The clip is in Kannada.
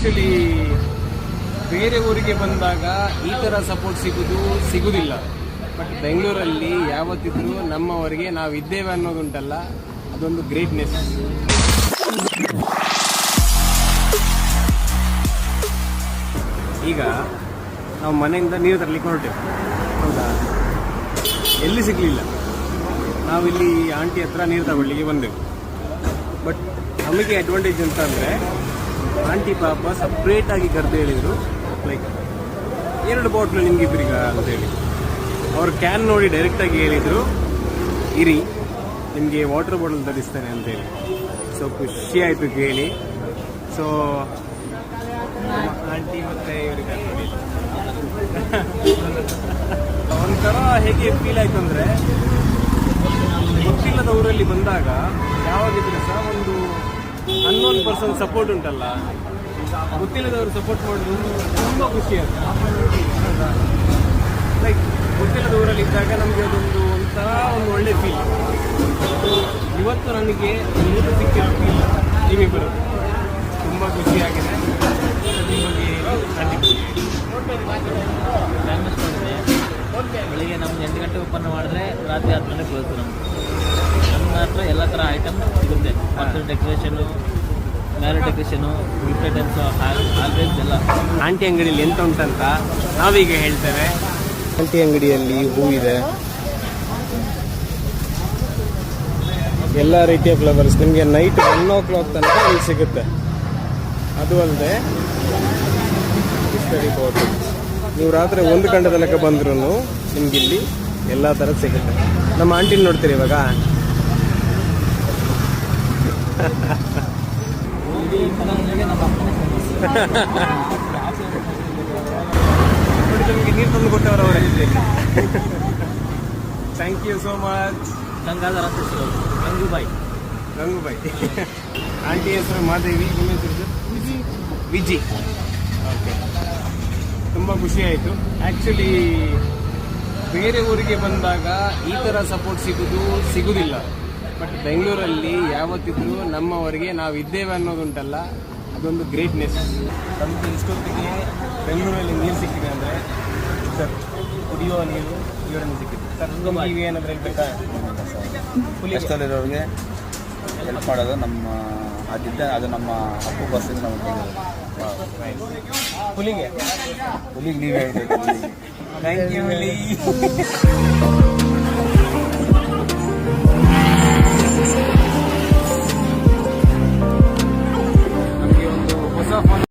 ಆ್ಯಕ್ಚುಲಿ ಬೇರೆ ಊರಿಗೆ ಬಂದಾಗ ಈ ಥರ ಸಪೋರ್ಟ್ ಸಿಗುವುದಿಲ್ಲ. ಬಟ್ ಬೆಂಗಳೂರಲ್ಲಿ ಯಾವತ್ತಿದ್ರೂ ನಮ್ಮವರಿಗೆ ನಾವು ಇದ್ದೇವೆ ಅನ್ನೋದುಂಟಲ್ಲ, ಅದೊಂದು ಗ್ರೇಟ್ನೆಸ್. ಈಗ ನಾವು ಮನೆಯಿಂದ ನೀರು ತರಲಿಕ್ಕೆ ಹೊರಟೆವು, ಹೌದಾ? ಎಲ್ಲಿ ಸಿಗಲಿಲ್ಲ. ನಾವಿಲ್ಲಿ ಆಂಟಿ ಹತ್ರ ನೀರು ತಗೊಳ್ಳಿಕ್ಕೆ ಬಂದೆವು. ಬಟ್ ನಮಗೆ ಅಡ್ವಾಂಟೇಜ್ ಅಂತ ಅಂದರೆ, ಆಂಟಿ ಪಾಪ ಸಪ್ರೇಟಾಗಿ ಕರೆದು ಹೇಳಿದರು, ಲೈಕ್ 2 ಬಾಟ್ಲು ನಿಮಗಿಬ್ರಿಗ ಅಂತೇಳಿ. ಅವ್ರ ಕ್ಯಾನ್ ನೋಡಿ ಡೈರೆಕ್ಟಾಗಿ ಹೇಳಿದರು, ಇರಿ ನಿಮಗೆ ವಾಟರ್ ಬಾಟಲ್ ತರಿಸ್ತೇನೆ ಅಂತೇಳಿ. ಸೊ ಖುಷಿ ಆಯಿತು ಕೇಳಿ. ಸೊ ಆಂಟಿ ಮತ್ತು ಇವರಿಗೆ ಒಂಥರ ಹೇಗೆ ಫೀಲ್ ಆಯಿತು ಅಂದರೆ, ಗೊತ್ತಿಲ್ಲದ ಊರಲ್ಲಿ ಬಂದಾಗ ಯಾವಾಗಿದ್ರೆ ಸಹ ಒಂದು ಅನ್ನೋನ್ ಪರ್ಸನ್ ಸಪೋರ್ಟ್ ಉಂಟಲ್ಲ, ಗೊತ್ತಿಲ್ಲದವರು ಸಪೋರ್ಟ್ ಮಾಡೋದು ತುಂಬ ಖುಷಿ ಆಗುತ್ತೆ. ಲೈಕ್ ಗೊತ್ತಿಲ್ಲದ ಊರಲ್ಲಿ ಇದ್ದಾಗ ನಮಗೆ ಅದೊಂದು ಒಂಥರ ಒಂದು ಒಳ್ಳೆ ಫೀಲ್. ಇವತ್ತು ನನಗೆ ನಿಮಗೆ ಸಿಕ್ಕಿರೋ ಫೀಲ್ ನಿಮಗೆ ತುಂಬ ಖುಷಿಯಾಗಿದೆ. ನಿಮಗೆ ಬೆಳಿಗ್ಗೆ ನಮ್ಗೆ 8 ಗಂಟೆ ಓಪನ್ ಮಾಡಿದ್ರೆ ರಾತ್ರಿ 10 ಗಂಟೆ ಕ್ಲೋಸ್. ನಮ್ಮ ಹತ್ರ ಎಲ್ಲ ಥರ ಐಟಮ್ ಸಿಗುತ್ತೆ. First decoration, marriage decoration, gift items, always ಎಲ್ಲ. ಆಂಟಿ ಅಂಗಡಿಯಲ್ಲಿ ಎಂತ ಉಂಟಂತ ನಾವೀಗ ಹೇಳ್ತೇವೆ. ಆಂಟಿ ಅಂಗಡಿಯಲ್ಲಿ ಹೂ ಇದೆ, ಎಲ್ಲ ರೀತಿಯ ಫ್ಲವರ್ಸ್ ನಿಮಗೆ ನೈಟ್ 1 o'clock ತನಕ ಇಲ್ಲಿ ಸಿಗುತ್ತೆ. ಅದು ಅಲ್ಲದೆ ಬಿಸ್ಲರಿ ಬಾಟಲ್, ನೀವು ರಾತ್ರಿ 1 ಗಂಟೆ ತನಕ ಬಂದ್ರೂ ನಿಮ್ಗೆ ಇಲ್ಲಿ ಎಲ್ಲ ಥರದ್ದು ಸಿಗುತ್ತೆ. ನಮ್ಮ ಆಂಟಿನ ನೋಡ್ತೀರಿ ಇವಾಗ. ನಿಮಗೆ ನೀರು ತಂದು ಕೊಟ್ಟವರು ಅವರೇ. Thank you so much. Gangadhara ಅಂತ ಹೆಸರು, ಗಂಗೂಬಾಯಿ. ಆಂಟಿ ಹೆಸರು ಮಾದೇವಿ, ನಿಮ್ಮ ಹೆಸರು ವಿಜಿ. ಓಕೆ, ತುಂಬ ಖುಷಿ ಆಯಿತು. ಆ್ಯಕ್ಚುಲಿ ಬೇರೆ ಊರಿಗೆ ಬಂದಾಗ ಈ ಥರ ಸಪೋರ್ಟ್ ಸಿಗುವುದಿಲ್ಲ. ಬಟ್ ಬೆಂಗಳೂರಲ್ಲಿ ಯಾವತ್ತಿದ್ರೂ ನಮ್ಮವರಿಗೆ ನಾವು ಇದ್ದೇವೆ ಅನ್ನೋದುಂಟಲ್ಲ, ಅದೊಂದು ಗ್ರೇಟ್ನೆಸ್. ನಮಗೆ ಇಷ್ಟೊತ್ತಿಗೆ ಬೆಂಗಳೂರಲ್ಲಿ ನೀರು ಸಿಕ್ಕಿದೆ ಅಂದರೆ ಸರ್, ಕುಡಿಯುವ ನೀರು ಇವರಲ್ಲಿ ಸಿಕ್ಕಿದೆ ಸರ್. ನಿಮಗೆ ಏನಾದರೂ ಹೇಳ್ಬೇಕಾ? ಕಷ್ಟದಲ್ಲಿರೋರಿಗೆ ಹೆಲ್ಪ್ ಮಾಡೋದು ನಮ್ಮ ಆದ್ಯತೆ. ಅದು ನಮ್ಮ ಹಕ್ಕು ಬಸ್ಸಿಂದ ನಾವು ಹುಲಿಗೆ ನೀವು ಹೇಳ್ಬೇಕು. ಥ್ಯಾಂಕ್ ಯು ಹುಲಿ.